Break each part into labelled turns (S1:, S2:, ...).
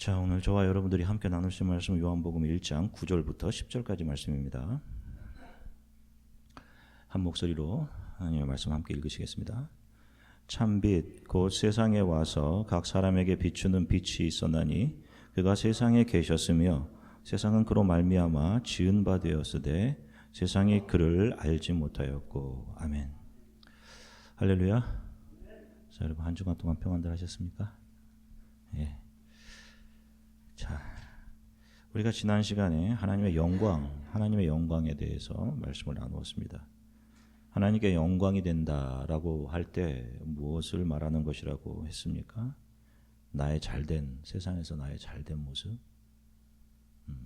S1: 자, 오늘 저와 여러분들이 함께 나누실 말씀은 요한복음 1장 9절부터 10절까지 말씀입니다. 한 목소리로 하나님의 말씀 함께 읽으시겠습니다. 참빛 곧 세상에 와서 각 사람에게 비추는 빛이 있었나니 그가 세상에 계셨으며 세상은 그로 말미암아 지은 바 되었으되 세상이 그를 알지 못하였고. 아멘. 할렐루야. 자, 여러분 한 주간 동안 평안들 하셨습니까? 예. 자, 우리가 지난 시간에 하나님의 영광에 대해서 말씀을 나누었습니다. 하나님께 영광이 된다라고 할 때 무엇을 말하는 것이라고 했습니까? 세상에서 나의 잘된 모습,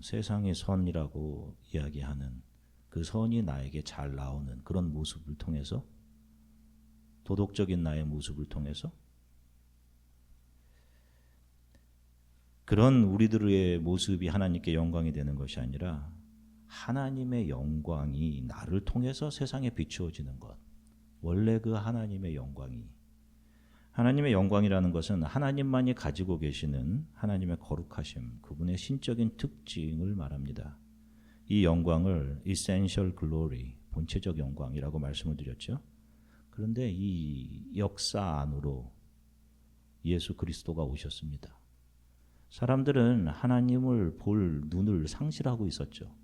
S1: 세상의 선이라고 이야기하는 그 선이 나에게 잘 나오는 그런 모습을 통해서, 도덕적인 나의 모습을 통해서, 그런 우리들의 모습이 하나님께 영광이 되는 것이 아니라 하나님의 영광이 나를 통해서 세상에 비추어지는 것. 원래 그 하나님의 영광이라는 것은 하나님만이 가지고 계시는 하나님의 거룩하심, 그분의 신적인 특징을 말합니다. 이 영광을 essential glory, 본체적 영광이라고 말씀을 드렸죠. 그런데 이 역사 안으로 예수 그리스도가 오셨습니다. 사람들은 하나님을 볼 눈을 상실하고 있었죠.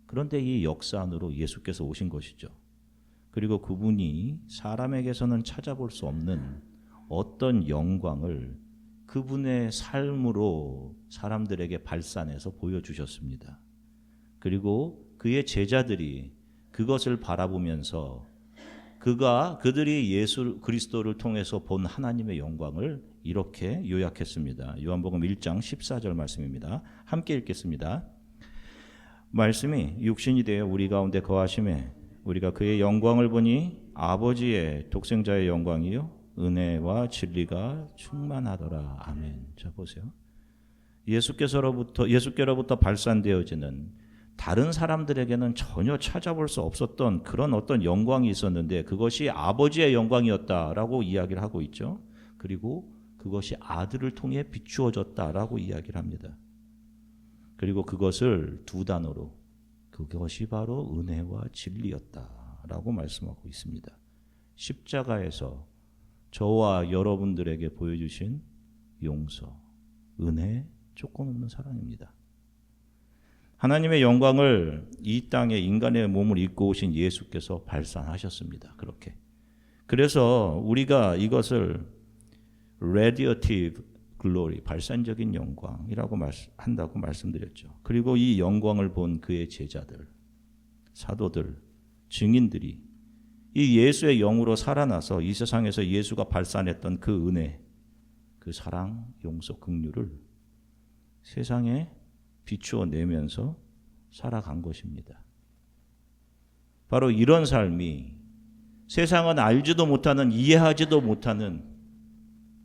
S1: 그런데 이 역사 안으로 예수께서 오신 것이죠. 그리고 그분이 사람에게서는 찾아볼 수 없는 어떤 영광을 그분의 삶으로 사람들에게 발산해서 보여주셨습니다. 그리고 그의 제자들이 그것을 바라보면서 그들이 예수 그리스도를 통해서 본 하나님의 영광을 이렇게 요약했습니다. 요한복음 1장 14절 말씀입니다. 함께 읽겠습니다. 말씀이 육신이 되어 우리 가운데 거하심에 우리가 그의 영광을 보니 아버지의 독생자의 영광이요 은혜와 진리가 충만하더라. 아멘. 자, 보세요. 예수께로부터 발산되어지는 다른 사람들에게는 전혀 찾아볼 수 없었던 그런 어떤 영광이 있었는데 그것이 아버지의 영광이었다라고 이야기를 하고 있죠. 그리고 그것이 아들을 통해 비추어졌다라고 이야기를 합니다. 그리고 그것을 두 단어로 그것이 바로 은혜와 진리였다라고 말씀하고 있습니다. 십자가에서 저와 여러분들에게 보여주신 용서, 은혜, 조건 없는 사랑입니다. 하나님의 영광을 이 땅에 인간의 몸을 입고 오신 예수께서 발산하셨습니다. 그렇게. 그래서 우리가 이것을 radiative glory, 발산적인 영광이라고 한다고 말씀드렸죠. 그리고 이 영광을 본 그의 제자들, 사도들, 증인들이 이 예수의 영으로 살아나서 이 세상에서 예수가 발산했던 그 은혜, 그 사랑, 용서, 긍휼을 세상에 비추어 내면서 살아간 것입니다. 바로 이런 삶이 세상은 알지도 못하는, 이해하지도 못하는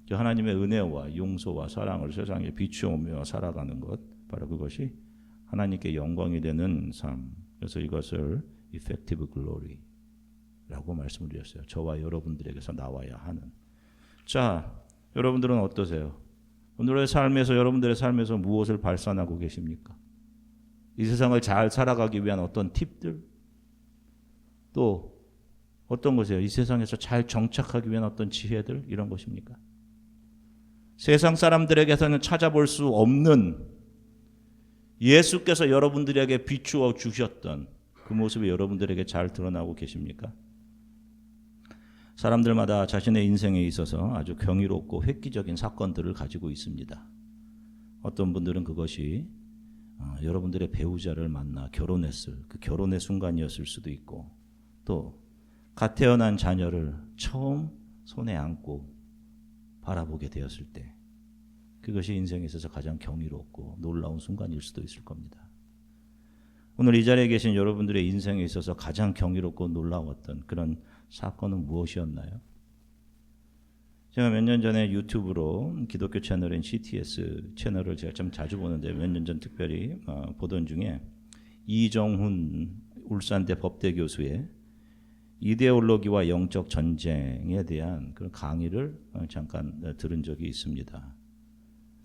S1: 하나님의 은혜와 용서와 사랑을 세상에 비추어오며 살아가는 것, 바로 그것이 하나님께 영광이 되는 삶. 그래서 이것을 effective glory라고 말씀을 드렸어요. 저와 여러분들에게서 나와야 하는. 자, 여러분들은 어떠세요? 오늘의 삶에서, 여러분들의 삶에서 무엇을 발산하고 계십니까? 이 세상을 잘 살아가기 위한 어떤 팁들? 또 어떤 것이에요? 이 세상에서 잘 정착하기 위한 어떤 지혜들? 이런 것입니까? 세상 사람들에게서는 찾아볼 수 없는 예수께서 여러분들에게 비추어 주셨던 그 모습이 여러분들에게 잘 드러나고 계십니까? 사람들마다 자신의 인생에 있어서 아주 경이롭고 획기적인 사건들을 가지고 있습니다. 어떤 분들은 그것이 여러분들의 배우자를 만나 결혼했을 그 결혼의 순간이었을 수도 있고, 또 갓 태어난 자녀를 처음 손에 안고 바라보게 되었을 때 그것이 인생에 있어서 가장 경이롭고 놀라운 순간일 수도 있을 겁니다. 오늘 이 자리에 계신 여러분들의 인생에 있어서 가장 경이롭고 놀라웠던 그런 사건은 무엇이었나요? 제가 몇 년 전에 유튜브로 기독교 채널인 CTS 채널을 제가 좀 자주 보는데 몇 년 전 특별히 보던 중에 이정훈 울산대 법대 교수의 이데올로기와 영적 전쟁에 대한 그런 강의를 잠깐 들은 적이 있습니다.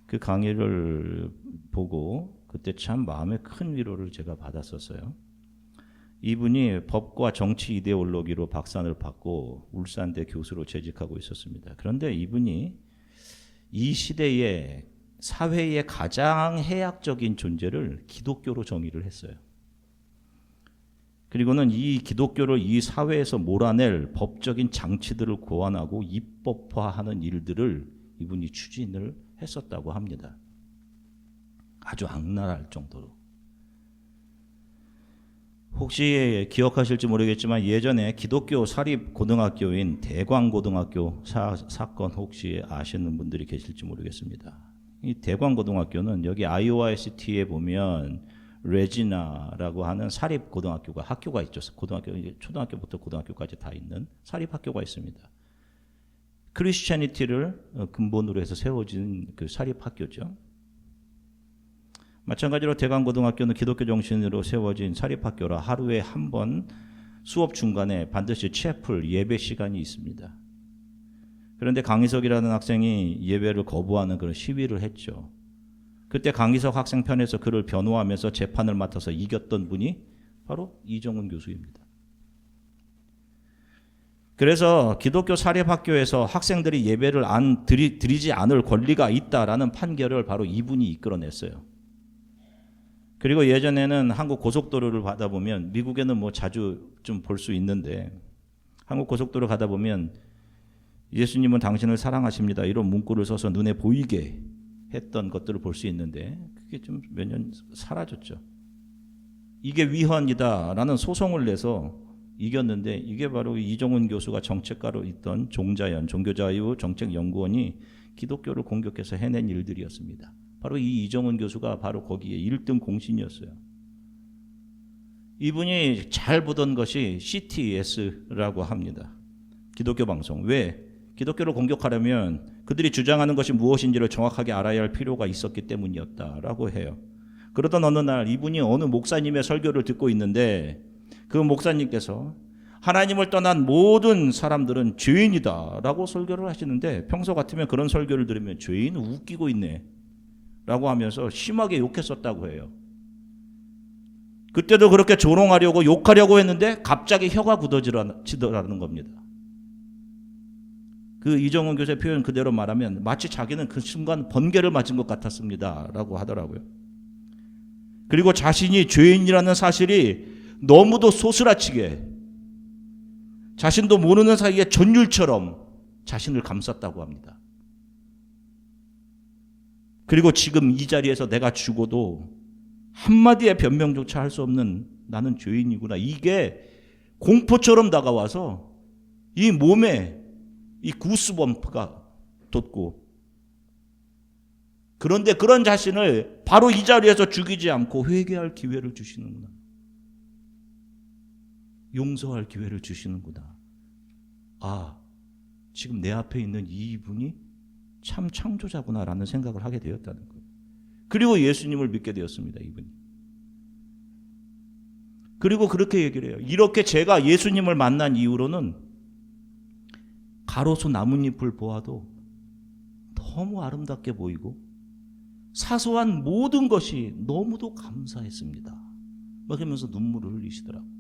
S1: 그 강의를 보고 그때 참 마음에 큰 위로를 제가 받았었어요. 이분이 법과 정치 이데올로기로 박사를 받고 울산대 교수로 재직하고 있었습니다. 그런데 이분이 이 시대의 사회의 가장 해악적인 존재를 기독교로 정의를 했어요. 그리고는 이 기독교를 이 사회에서 몰아낼 법적인 장치들을 고안하고 입법화하는 일들을 이분이 추진을 했었다고 합니다. 아주 악랄할 정도로. 혹시 기억하실지 모르겠지만 예전에 기독교 사립 고등학교인 대광고등학교 사건 혹시 아시는 분들이 계실지 모르겠습니다. 이 대광고등학교는 여기 아이오와 시티에 보면 레지나라고 하는 사립 고등학교가 학교가 있죠. 고등학교, 초등학교부터 고등학교까지 다 있는 사립 학교가 있습니다. 크리스찬니티를 근본으로 해서 세워진 그 사립 학교죠. 마찬가지로 대광고등학교는 기독교 정신으로 세워진 사립학교라 하루에 한 번 수업 중간에 반드시 채플 예배 시간이 있습니다. 그런데 강희석이라는 학생이 예배를 거부하는 그런 시위를 했죠. 그때 강희석 학생 편에서 그를 변호하면서 재판을 맡아서 이겼던 분이 바로 이정훈 교수입니다. 그래서 기독교 사립학교에서 학생들이 예배를 드리지 않을 권리가 있다라는 판결을 바로 이분이 이끌어냈어요. 그리고 예전에는 한국 고속도로를 가다 보면 미국에는 뭐 자주 좀 볼 수 있는데 한국 고속도로 가다 보면 예수님은 당신을 사랑하십니다. 이런 문구를 써서 눈에 보이게 했던 것들을 볼 수 있는데 그게 좀 몇 년 사라졌죠. 이게 위헌이다라는 소송을 내서 이겼는데 이게 바로 이정훈 교수가 정책가로 있던 종자연 종교자유 정책연구원이 기독교를 공격해서 해낸 일들이었습니다. 바로 이 이정훈 교수가 바로 거기에 1등 공신이었어요. 이분이 잘 보던 것이 CTS라고 합니다. 기독교 방송. 왜? 기독교를 공격하려면 그들이 주장하는 것이 무엇인지를 정확하게 알아야 할 필요가 있었기 때문이었다라고 해요. 그러던 어느 날 이분이 어느 목사님의 설교를 듣고 있는데 그 목사님께서 하나님을 떠난 모든 사람들은 죄인이다라고 설교를 하시는데 평소 같으면 그런 설교를 들으면 죄인은 웃기고 있네 라고 하면서 심하게 욕했었다고 해요. 그때도 그렇게 조롱하려고 욕하려고 했는데 갑자기 혀가 굳어지더라는 겁니다. 그 이정훈 교수의 표현 그대로 말하면 마치 자기는 그 순간 번개를 맞은 것 같았습니다 라고 하더라고요. 그리고 자신이 죄인이라는 사실이 너무도 소스라치게 자신도 모르는 사이에 전율처럼 자신을 감쌌다고 합니다. 그리고 지금 이 자리에서 내가 죽어도 한마디의 변명조차 할 수 없는 나는 죄인이구나. 이게 공포처럼 다가와서 이 몸에 이 구스범프가 돋고 그런데 그런 자신을 바로 이 자리에서 죽이지 않고 회개할 기회를 주시는구나. 용서할 기회를 주시는구나. 아, 지금 내 앞에 있는 이분이 참 창조자구나라는 생각을 하게 되었다는 거예요. 그리고 예수님을 믿게 되었습니다. 이분이. 그리고 그렇게 얘기를 해요. 이렇게 제가 예수님을 만난 이후로는 가로수 나뭇잎을 보아도 너무 아름답게 보이고 사소한 모든 것이 너무도 감사했습니다. 막 그러면서 눈물을 흘리시더라고요.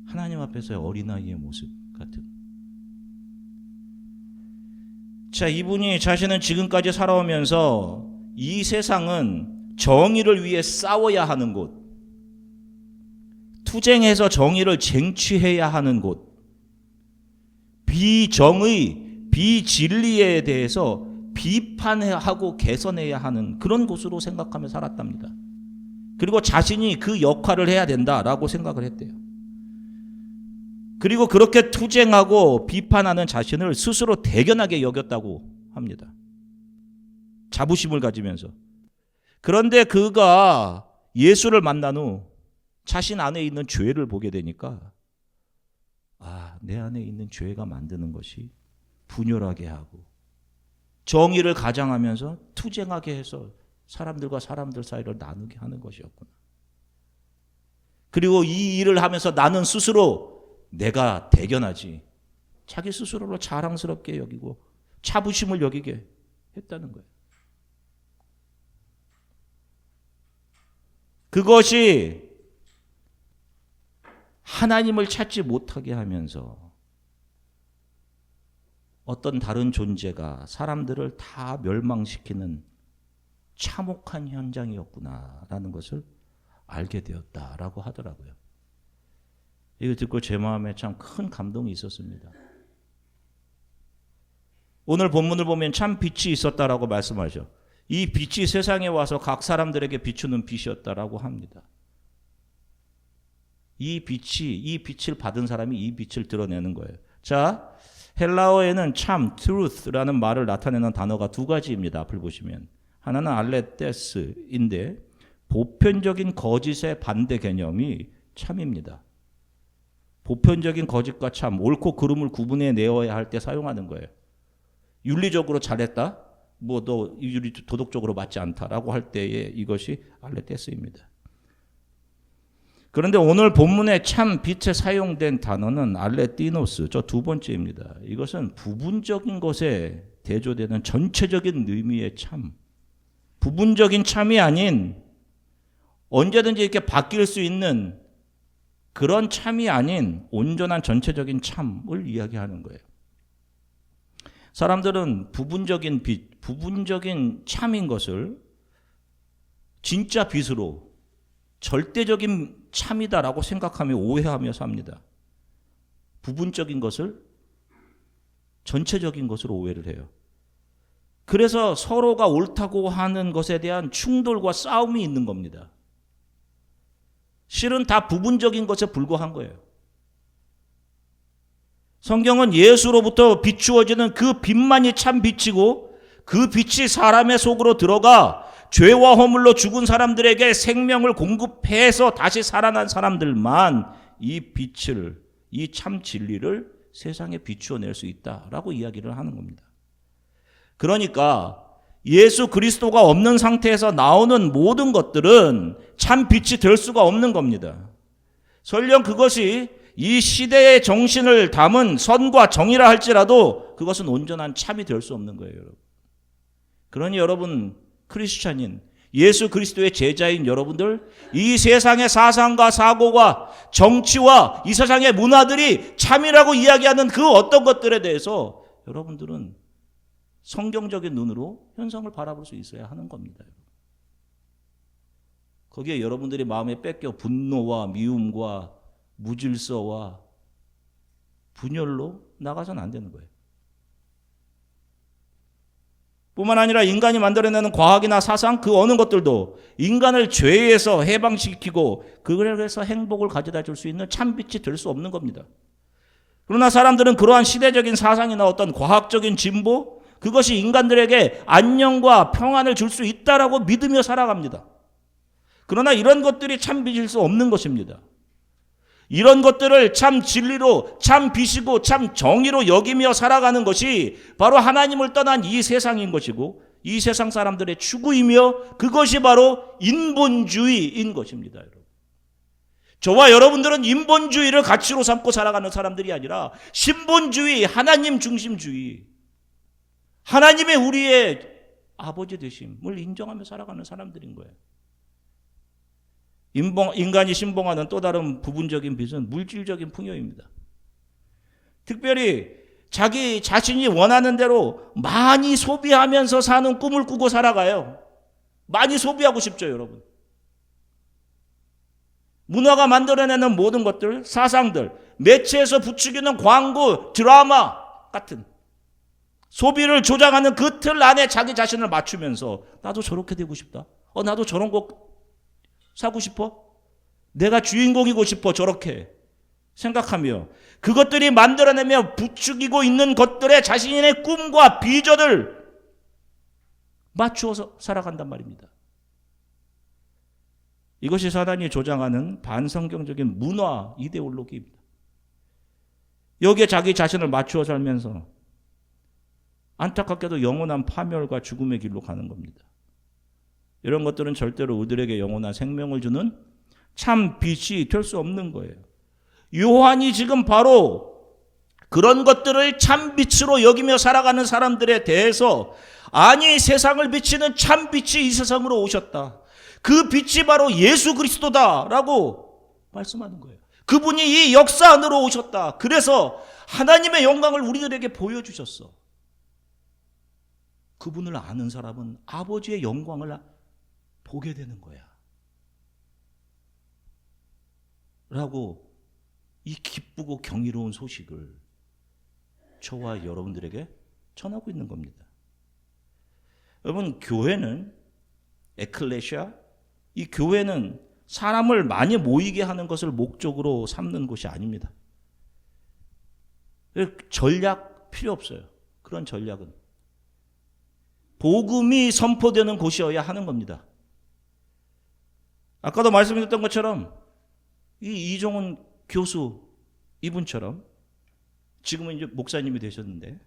S1: 하나님 앞에서의 어린아이의 모습 같은. 자, 이분이 자신은 지금까지 살아오면서 이 세상은 정의를 위해 싸워야 하는 곳, 투쟁해서 정의를 쟁취해야 하는 곳, 비정의, 비진리에 대해서 비판하고 개선해야 하는 그런 곳으로 생각하며 살았답니다. 그리고 자신이 그 역할을 해야 된다라고 생각을 했대요. 그리고 그렇게 투쟁하고 비판하는 자신을 스스로 대견하게 여겼다고 합니다. 자부심을 가지면서. 그런데 그가 예수를 만난 후 자신 안에 있는 죄를 보게 되니까 내 안에 있는 죄가 만드는 것이 분열하게 하고 정의를 가장하면서 투쟁하게 해서 사람들과 사람들 사이를 나누게 하는 것이었구나. 그리고 이 일을 하면서 나는 스스로 내가 대견하지 자기 스스로를 자랑스럽게 여기고 자부심을 여기게 했다는 거예요. 그것이 하나님을 찾지 못하게 하면서 어떤 다른 존재가 사람들을 다 멸망시키는 참혹한 현장이었구나라는 것을 알게 되었다라고 하더라고요. 이거 듣고 제 마음에 참 큰 감동이 있었습니다. 오늘 본문을 보면 참 빛이 있었다라고 말씀하죠. 이 빛이 세상에 와서 각 사람들에게 비추는 빛이었다라고 합니다. 이 빛을 받은 사람이 이 빛을 드러내는 거예요. 자, 헬라어에는 참, truth라는 말을 나타내는 단어가 두 가지입니다. 앞을 보시면. 하나는 알레테스인데 보편적인 거짓의 반대 개념이 참입니다. 보편적인 거짓과 참, 옳고 그름을 구분해내어야 할 때 사용하는 거예요. 윤리적으로 잘했다? 뭐 너 도덕적으로 맞지 않다라고 할 때에 이것이 알레테스입니다. 그런데 오늘 본문에 참 빛에 사용된 단어는 알레티노스, 저 두 번째입니다. 이것은 부분적인 것에 대조되는 전체적인 의미의 참, 부분적인 참이 아닌 언제든지 이렇게 바뀔 수 있는 그런 참이 아닌 온전한 전체적인 참을 이야기하는 거예요. 사람들은 부분적인 빛, 부분적인 참인 것을 진짜 빛으로 절대적인 참이다라고 생각하며 오해하며 삽니다. 부분적인 것을 전체적인 것으로 오해를 해요. 그래서 서로가 옳다고 하는 것에 대한 충돌과 싸움이 있는 겁니다. 실은 다 부분적인 것에 불과한 거예요. 성경은 예수로부터 비추어지는 그 빛만이 참 빛이고 그 빛이 사람의 속으로 들어가 죄와 허물로 죽은 사람들에게 생명을 공급해서 다시 살아난 사람들만 이 빛을, 이 참 진리를 세상에 비추어낼 수 있다라고 이야기를 하는 겁니다. 그러니까 예수 그리스도가 없는 상태에서 나오는 모든 것들은 참 빛이 될 수가 없는 겁니다. 설령 그것이 이 시대의 정신을 담은 선과 정의라 할지라도 그것은 온전한 참이 될 수 없는 거예요, 여러분. 그러니 여러분 크리스찬인 예수 그리스도의 제자인 여러분들, 이 세상의 사상과 사고와 정치와 이 세상의 문화들이 참이라고 이야기하는 그 어떤 것들에 대해서 여러분들은 성경적인 눈으로 현상을 바라볼 수 있어야 하는 겁니다. 거기에 여러분들이 마음에 뺏겨 분노와 미움과 무질서와 분열로 나가서는 안 되는 거예요. 뿐만 아니라 인간이 만들어내는 과학이나 사상 그 어느 것들도 인간을 죄에서 해방시키고 그래서 행복을 가져다 줄 수 있는 참빛이 될 수 없는 겁니다. 그러나 사람들은 그러한 시대적인 사상이나 어떤 과학적인 진보 그것이 인간들에게 안녕과 평안을 줄 수 있다라고 믿으며 살아갑니다. 그러나 이런 것들이 참빛일 수 없는 것입니다. 이런 것들을 참 진리로, 참 빛이고 참 정의로 여기며 살아가는 것이 바로 하나님을 떠난 이 세상인 것이고 이 세상 사람들의 추구이며 그것이 바로 인본주의인 것입니다. 여러분. 저와 여러분들은 인본주의를 가치로 삼고 살아가는 사람들이 아니라 신본주의, 하나님 중심주의, 하나님의 우리의 아버지 되심을 인정하며 살아가는 사람들인 거예요. 인간이 신봉하는 또 다른 부분적인 빛은 물질적인 풍요입니다. 특별히 자기 자신이 원하는 대로 많이 소비하면서 사는 꿈을 꾸고 살아가요. 많이 소비하고 싶죠, 여러분. 문화가 만들어내는 모든 것들, 사상들, 매체에서 부추기는 광고, 드라마 같은 소비를 조장하는 그 틀 안에 자기 자신을 맞추면서 나도 저렇게 되고 싶다. 나도 저런 거 사고 싶어? 내가 주인공이고 싶어. 저렇게 생각하며 그것들이 만들어내며 부추기고 있는 것들에 자신의 꿈과 비전을 맞추어서 살아간단 말입니다. 이것이 사단이 조장하는 반성경적인 문화 이데올로기입니다. 여기에 자기 자신을 맞추어 살면서 안타깝게도 영원한 파멸과 죽음의 길로 가는 겁니다. 이런 것들은 절대로 우리들에게 영원한 생명을 주는 참 빛이 될 수 없는 거예요. 요한이 지금 바로 그런 것들을 참 빛으로 여기며 살아가는 사람들에 대해서 아니 세상을 비치는 참 빛이 이 세상으로 오셨다. 그 빛이 바로 예수 그리스도다라고 말씀하는 거예요. 그분이 이 역사 안으로 오셨다. 그래서 하나님의 영광을 우리들에게 보여주셨어. 그분을 아는 사람은 아버지의 영광을 보게 되는 거야. 라고 이 기쁘고 경이로운 소식을 저와 여러분들에게 전하고 있는 겁니다. 여러분, 교회는 에클레시아, 이 교회는 사람을 많이 모이게 하는 것을 목적으로 삼는 곳이 아닙니다. 전략 필요 없어요. 그런 전략은. 복음이 선포되는 곳이어야 하는 겁니다. 아까도 말씀드렸던 것처럼 이 이종훈 교수 이분처럼 지금은 이제 목사님이 되셨는데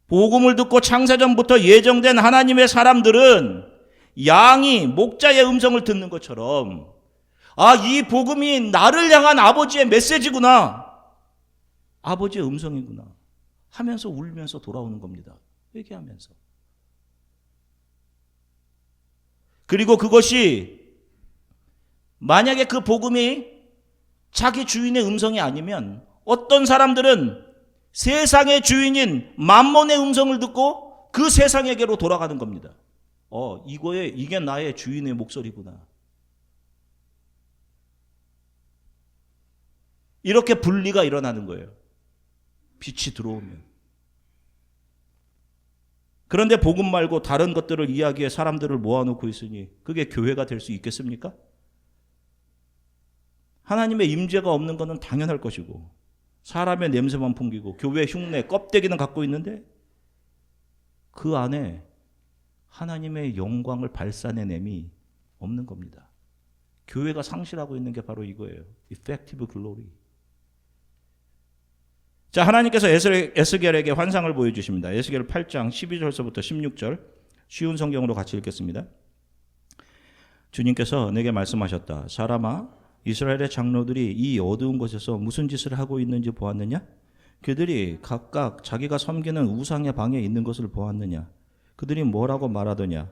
S1: 복음을 듣고 창세전부터 예정된 하나님의 사람들은 양이 목자의 음성을 듣는 것처럼 이 복음이 나를 향한 아버지의 메시지구나. 아버지의 음성이구나 하면서 울면서 돌아오는 겁니다. 회개하면서. 그리고 그것이 만약에 그 복음이 자기 주인의 음성이 아니면 어떤 사람들은 세상의 주인인 만몬의 음성을 듣고 그 세상에게로 돌아가는 겁니다. 이게 나의 주인의 목소리구나. 이렇게 분리가 일어나는 거예요. 빛이 들어오면. 그런데 복음 말고 다른 것들을 이야기해 사람들을 모아놓고 있으니 그게 교회가 될 수 있겠습니까? 하나님의 임재가 없는 것은 당연할 것이고 사람의 냄새만 풍기고 교회 흉내, 껍데기는 갖고 있는데 그 안에 하나님의 영광을 발산해냄이 없는 겁니다. 교회가 상실하고 있는 게 바로 이거예요. Effective glory. 자, 하나님께서 에스겔에게 환상을 보여주십니다. 에스겔 8장 12절서부터 16절 쉬운 성경으로 같이 읽겠습니다. 주님께서 내게 말씀하셨다. 사람아, 이스라엘의 장로들이 이 어두운 곳에서 무슨 짓을 하고 있는지 보았느냐? 그들이 각각 자기가 섬기는 우상의 방에 있는 것을 보았느냐? 그들이 뭐라고 말하더냐?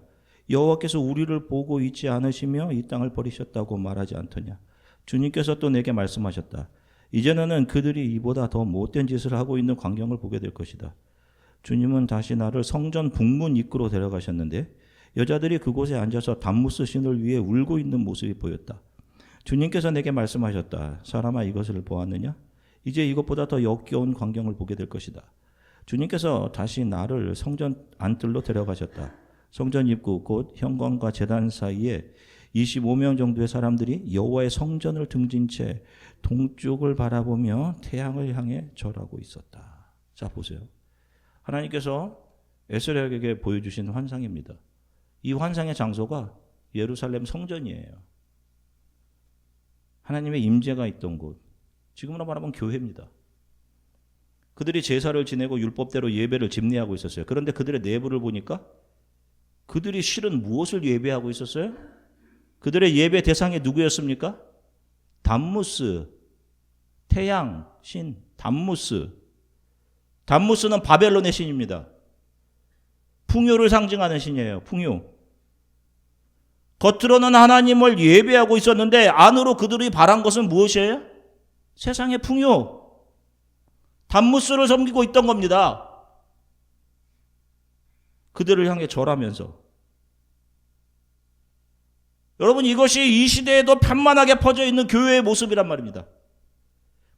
S1: 여호와께서 우리를 보고 있지 않으시며 이 땅을 버리셨다고 말하지 않더냐? 주님께서 또 내게 말씀하셨다. 이제 너는 그들이 이보다 더 못된 짓을 하고 있는 광경을 보게 될 것이다. 주님은 다시 나를 성전 북문 입구로 데려가셨는데 여자들이 그곳에 앉아서 담무스 신을 위해 울고 있는 모습이 보였다. 주님께서 내게 말씀하셨다. 사람아, 이것을 보았느냐? 이제 이것보다 더 역겨운 광경을 보게 될 것이다. 주님께서 다시 나를 성전 안뜰로 데려가셨다. 성전 입구 곧 현관과 제단 사이에 25명 정도의 사람들이 여호와의 성전을 등진 채 동쪽을 바라보며 태양을 향해 절하고 있었다. 자, 보세요. 하나님께서 에스겔에게 보여주신 환상입니다. 이 환상의 장소가 예루살렘 성전이에요. 하나님의 임재가 있던 곳, 지금으로 말하면 교회입니다. 그들이 제사를 지내고 율법대로 예배를 집례하고 있었어요. 그런데 그들의 내부를 보니까 그들이 실은 무엇을 예배하고 있었어요? 그들의 예배 대상이 누구였습니까? 담무스, 태양 신 담무스. 담무스는 바벨론의 신입니다. 풍요를 상징하는 신이에요. 풍요. 겉으로는 하나님을 예배하고 있었는데 안으로 그들이 바란 것은 무엇이에요? 세상의 풍요. 담무스를 섬기고 있던 겁니다. 그들을 향해 절하면서. 여러분, 이것이 이 시대에도 편만하게 퍼져 있는 교회의 모습이란 말입니다.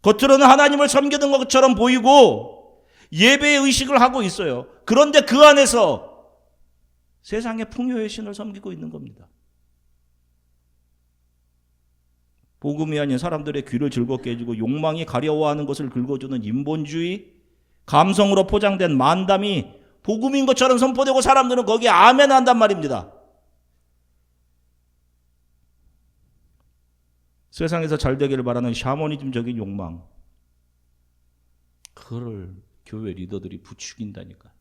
S1: 겉으로는 하나님을 섬기는 것처럼 보이고 예배의 의식을 하고 있어요. 그런데 그 안에서 세상의 풍요의 신을 섬기고 있는 겁니다. 복음이 아닌 사람들의 귀를 즐겁게 해주고 욕망이 가려워하는 것을 긁어주는 인본주의, 감성으로 포장된 만담이 복음인 것처럼 선포되고 사람들은 거기에 아멘 한단 말입니다. 세상에서 잘 되기를 바라는 샤머니즘적인 욕망, 그거를 교회 리더들이 부추긴다니까.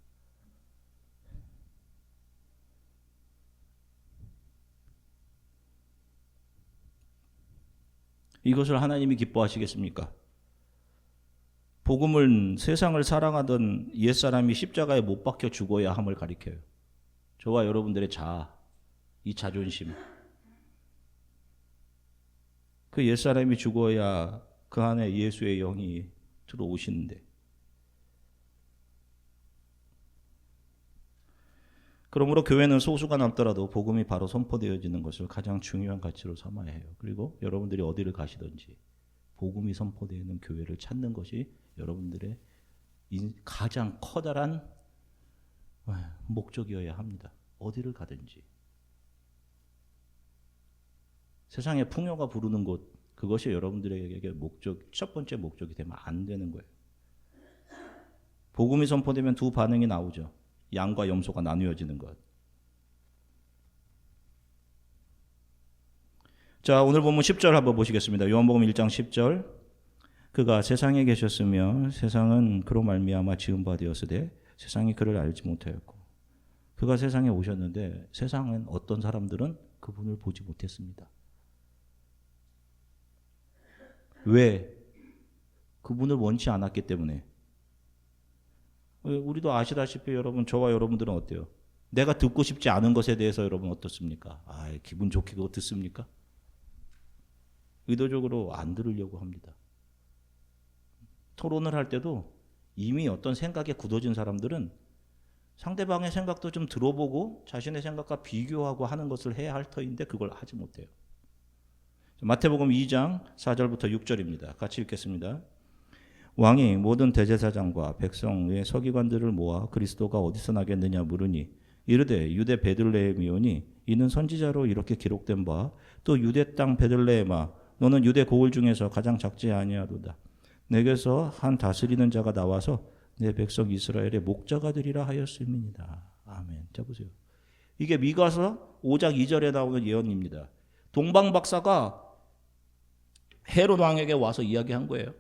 S1: 이것을 하나님이 기뻐하시겠습니까? 복음은 세상을 사랑하던 옛사람이 십자가에 못 박혀 죽어야 함을 가리켜요. 저와 여러분들의 자아, 이 자존심. 그 옛사람이 죽어야 그 안에 예수의 영이 들어오시는데, 그러므로 교회는 소수가 남더라도 복음이 바로 선포되어지는 것을 가장 중요한 가치로 삼아야 해요. 그리고 여러분들이 어디를 가시든지 복음이 선포되는 교회를 찾는 것이 여러분들의 가장 커다란 목적이어야 합니다. 어디를 가든지. 세상에 풍요가 부르는 곳, 그것이 여러분들에게 첫 번째 목적이 되면 안 되는 거예요. 복음이 선포되면 두 반응이 나오죠. 양과 염소가 나누어지는 것. 자, 오늘 본문 10절 한번 보시겠습니다. 요한복음 1장 10절. 그가 세상에 계셨으며 세상은 그로 말미암아 지은 바 되었으되 세상이 그를 알지 못하였고, 그가 세상에 오셨는데 세상은 어떤 사람들은 그분을 보지 못했습니다. 왜? 그분을 원치 않았기 때문에. 우리도 아시다시피 여러분, 저와 여러분들은 어때요? 내가 듣고 싶지 않은 것에 대해서 여러분 어떻습니까? 기분 좋게 그거 듣습니까? 의도적으로 안 들으려고 합니다. 토론을 할 때도 이미 어떤 생각에 굳어진 사람들은 상대방의 생각도 좀 들어보고 자신의 생각과 비교하고 하는 것을 해야 할 터인데 그걸 하지 못해요. 마태복음 2장 4절부터 6절입니다. 같이 읽겠습니다. 왕이 모든 대제사장과 백성의 서기관들을 모아 그리스도가 어디서 나겠느냐 물으니 이르되 유대 베들레헴이오니 이는 선지자로 이렇게 기록된 바 또 유대 땅 베들레헴아 너는 유대 고을 중에서 가장 작지 아니하도다. 내게서 한 다스리는 자가 나와서 내 백성 이스라엘의 목자가 되리라 하였음이니이다. 아멘. 자 보세요. 이게 미가서 5장 2절에 나오는 예언입니다. 동방 박사가 헤롯 왕에게 와서 이야기한 거예요.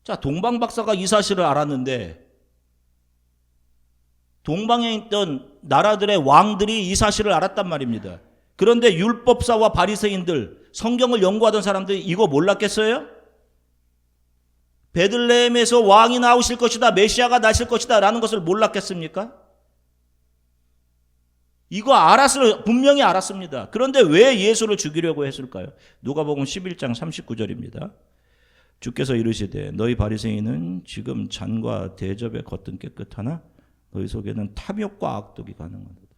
S1: 자, 동방 박사가 이 사실을 알았는데 동방에 있던 나라들의 왕들이 이 사실을 알았단 말입니다. 그런데 율법사와 바리새인들, 성경을 연구하던 사람들이 이거 몰랐겠어요? 베들레헴에서 왕이 나오실 것이다, 메시아가 나실 것이다 라는 것을 몰랐겠습니까? 이거 분명히 알았습니다. 그런데 왜 예수를 죽이려고 했을까요? 누가복음 11장 39절입니다. 주께서 이르시되 너희 바리새인은 지금 잔과 대접의 겉은 깨끗하나 너희 속에는 탐욕과 악독이 가능하도다.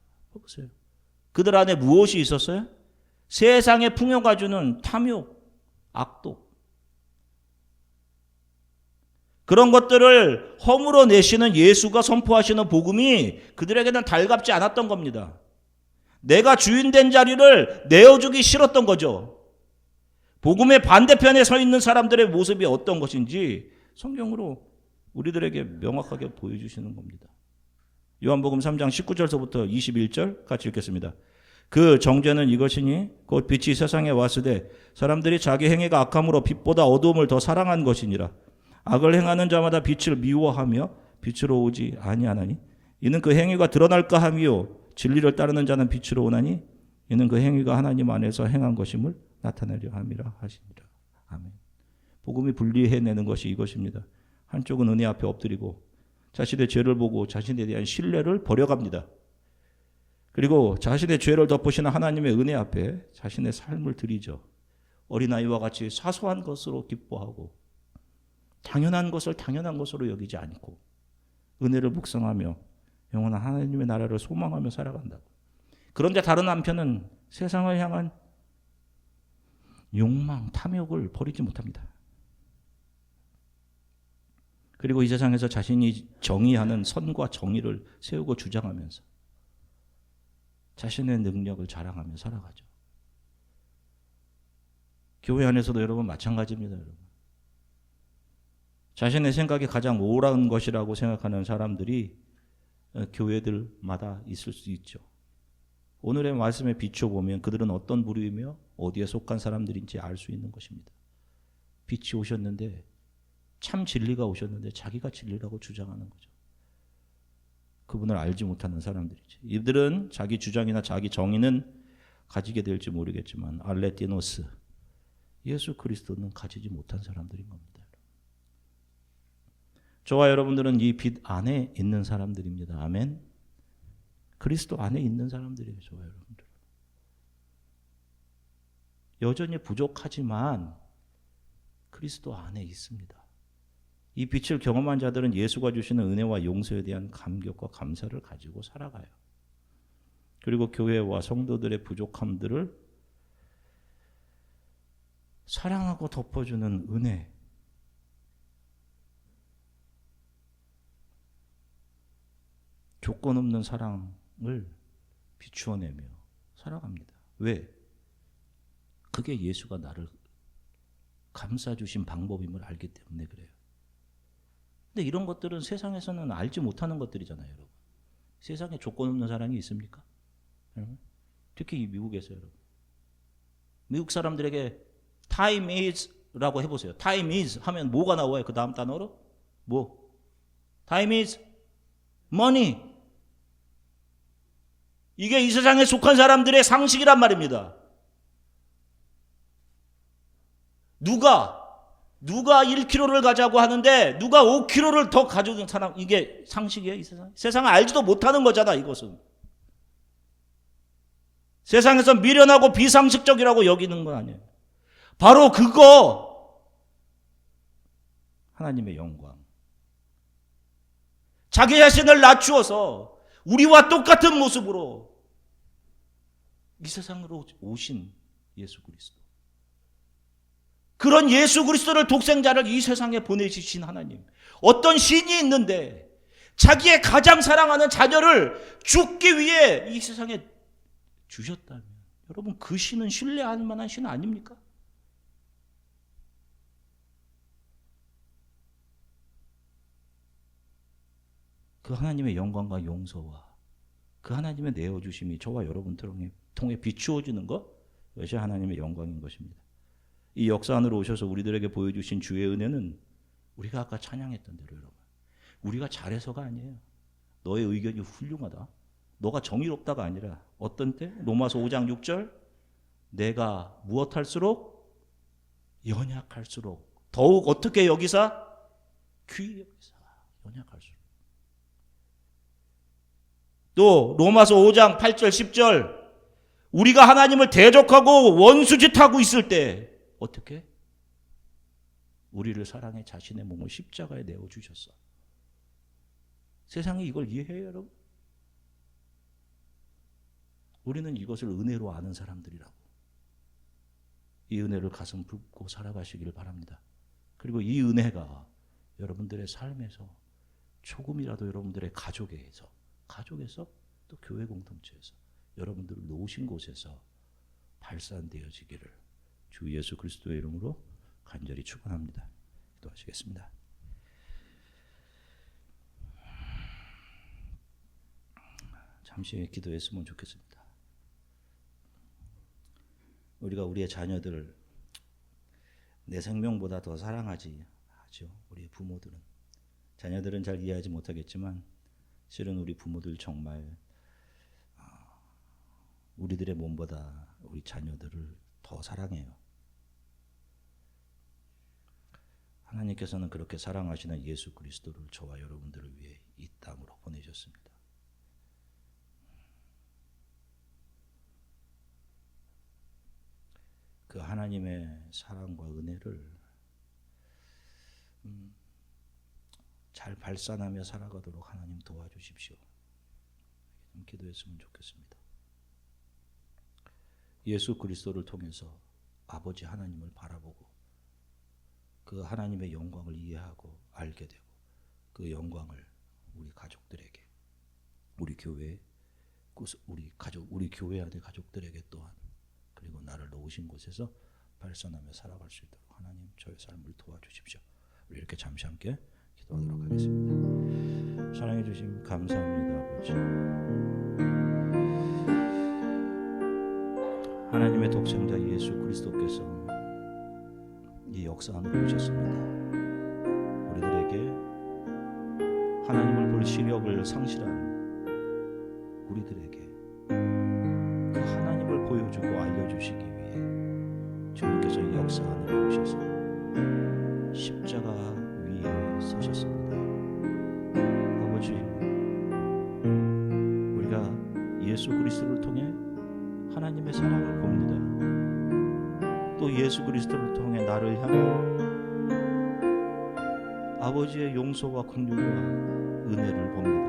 S1: 보세요. 그들 안에 무엇이 있었어요? 세상의 풍요가 주는 탐욕, 악독. 그런 것들을 허물어 내시는 예수가 선포하시는 복음이 그들에게는 달갑지 않았던 겁니다. 내가 주인된 자리를 내어주기 싫었던 거죠. 복음의 반대편에 서 있는 사람들의 모습이 어떤 것인지 성경으로 우리들에게 명확하게 보여주시는 겁니다. 요한복음 3장 19절서부터 21절 같이 읽겠습니다. 그 정죄는 이것이니 곧 빛이 세상에 왔으되 사람들이 자기 행위가 악함으로 빛보다 어두움을 더 사랑한 것이니라. 악을 행하는 자마다 빛을 미워하며 빛으로 오지 아니하나니 이는 그 행위가 드러날까 함이요 진리를 따르는 자는 빛으로 오나니 이는 그 행위가 하나님 안에서 행한 것임을 나타내려 함이라 하시니라. 아멘. 복음이 분리해내는 것이 이것입니다. 한쪽은 은혜 앞에 엎드리고 자신의 죄를 보고 자신에 대한 신뢰를 버려갑니다. 그리고 자신의 죄를 덮으시는 하나님의 은혜 앞에 자신의 삶을 드리죠. 어린아이와 같이 사소한 것으로 기뻐하고 당연한 것을 당연한 것으로 여기지 않고 은혜를 묵상하며 영원한 하나님의 나라를 소망하며 살아간다고. 그런데 다른 한편은 세상을 향한 욕망, 탐욕을 버리지 못합니다. 그리고 이 세상에서 자신이 정의하는 선과 정의를 세우고 주장하면서 자신의 능력을 자랑하며 살아가죠. 교회 안에서도 여러분 마찬가지입니다. 여러분. 자신의 생각이 가장 옳은 것이라고 생각하는 사람들이 교회들마다 있을 수 있죠. 오늘의 말씀에 비춰보면 그들은 어떤 부류이며 어디에 속한 사람들인지 알 수 있는 것입니다. 빛이 오셨는데 참 진리가 오셨는데 자기가 진리라고 주장하는 거죠. 그분을 알지 못하는 사람들이죠. 이들은 자기 주장이나 자기 정의는 가지게 될지 모르겠지만 알레티노스, 예수 그리스도는 가지지 못한 사람들인 겁니다. 저와 여러분들은 이 빛 안에 있는 사람들입니다. 아멘. 그리스도 안에 있는 사람들이에요. 저와 여러분들. 여전히 부족하지만 그리스도 안에 있습니다. 이 빛을 경험한 자들은 예수가 주시는 은혜와 용서에 대한 감격과 감사를 가지고 살아가요. 그리고 교회와 성도들의 부족함들을 사랑하고 덮어주는 은혜, 조건 없는 사랑을 비추어내며 살아갑니다. 왜? 그게 예수가 나를 감싸주신 방법임을 알기 때문에 그래요. 근데 이런 것들은 세상에서는 알지 못하는 것들이잖아요, 여러분. 세상에 조건 없는 사랑이 있습니까? 여러분? 특히 미국에서 여러분. 미국 사람들에게 time is 라고 해보세요. time is 하면 뭐가 나와요? 그 다음 단어로? 뭐? time is money. 이게 이 세상에 속한 사람들의 상식이란 말입니다. 누가 1kg를 가자고 하는데 누가 5kg를 더 가져온 사람, 이게 상식이에요, 이 세상? 세상을 알지도 못하는 거잖아, 이것은. 세상에서 미련하고 비상식적이라고 여기는 건 아니에요. 바로 그거, 하나님의 영광. 자기 자신을 낮추어서 우리와 똑같은 모습으로 이 세상으로 오신 예수 그리스도. 그런 예수 그리스도를 독생자를 이 세상에 보내주신 하나님. 어떤 신이 있는데 자기의 가장 사랑하는 자녀를 죽기 위해 이 세상에 주셨다면 여러분 그 신은 신뢰할 만한 신 아닙니까? 그 하나님의 영광과 용서와 그 하나님의 내어주심이 저와 여러분들을 통해 비추어주는 것, 그것이 하나님의 영광인 것입니다. 이 역사 안으로 오셔서 우리들에게 보여주신 주의 은혜는 우리가 아까 찬양했던 대로 여러분, 우리가 잘해서가 아니에요. 너의 의견이 훌륭하다, 너가 정의롭다가 아니라 어떤 때? 로마서 5장 6절, 내가 무엇할수록? 연약할수록 더욱 어떻게 여기사? 귀히 여기사 연약할수록. 또 로마서 5장 8절 10절, 우리가 하나님을 대적하고 원수짓하고 있을 때 어떻게? 우리를 사랑해 자신의 몸을 십자가에 내어주셨어. 세상이 이걸 이해해요, 여러분? 우리는 이것을 은혜로 아는 사람들이라고. 이 은혜를 가슴 붓고 살아가시기를 바랍니다. 그리고 이 은혜가 여러분들의 삶에서 조금이라도 여러분들의 가족에서 또 교회 공동체에서 여러분들을 놓으신 곳에서 발산되어지기를 주 예수 그리스도의 이름으로 간절히 축원합니다. 기도하시겠습니다. 잠시 기도했으면 좋겠습니다. 우리가 우리의 자녀들을 내 생명보다 더 사랑하지 하죠. 우리 부모들은. 자녀들은 잘 이해하지 못하겠지만 실은 우리 부모들 정말 우리들의 몸보다 우리 자녀들을 더 사랑해요. 하나님께서는 그렇게 사랑하시는 예수 그리스도를 저와 여러분들을 위해 이 땅으로 보내셨습니다. 그 하나님의 사랑과 은혜를 잘 발산하며 살아가도록 하나님 도와주십시오. 좀 기도했으면 좋겠습니다. 예수 그리스도를 통해서 아버지 하나님을 바라보고 그 하나님의 영광을 이해하고 알게 되고 그 영광을 우리 가족들에게, 우리 교회, 우리 교회 안의 가족들에게 또한, 그리고 나를 놓으신 곳에서 발산하며 살아갈 수 있도록 하나님 저의 삶을 도와주십시오. 우리 이렇게 잠시 함께 기도하도록 하겠습니다. 사랑해 주심 감사합니다, 아버지. 하나님의 독생자 예수 그리스도께서 이 역사 안으로 오셨습니다. 우리들에게 하나님을 볼 시력을 상실한 우리들에게 그 하나님을 보여주고 알려주시기 위해 주님께서 이 역사 안으로 오셔서 십자가 위에 서셨습니다. 그리스도를 통해 하나님의 사랑을 봅니다. 또 예수 그리스도를 통해 나를 향한 아버지의 용서와 긍휼과 은혜를 봅니다.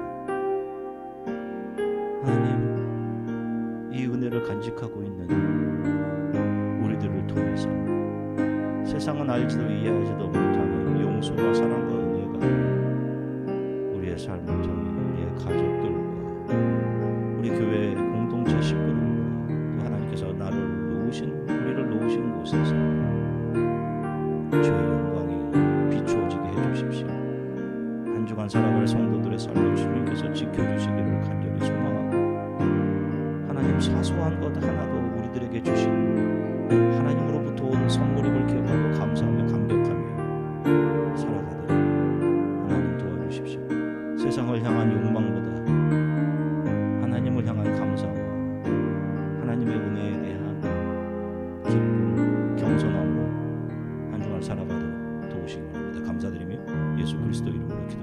S1: 하나님, 이 은혜를 간직하고 있는 우리들을 통해서 세상은 알지도 이해하지도 못하는 용서와 사랑과 은혜가 우리의 삶을 통해 우리의 가족들과 우리 교회 공동체 식구들과 또 하나님께서 우리를 놓으신 곳에서 주의 영광이 비추어지게 해주십시오. 한 주간 살아갈 성도들의 삶을 주님께서 지켜주시기를 간절히 소망하고, 하나님 사소한 것 하나도 우리들에게 주신 하나님으로부터 온 선물임을 기억하고 감사하며 감격하며 살아가도록 하나님 도와주십시오. 세상을 향한 욕망보다 하나님을 향한 감사와 하나님의 은혜에 대한 기쁨, 겸손함으로 한 주간 살아가도록 도우시기 바랍니다. 감사드리며 예수 그리스도 이름으로 기도합니다.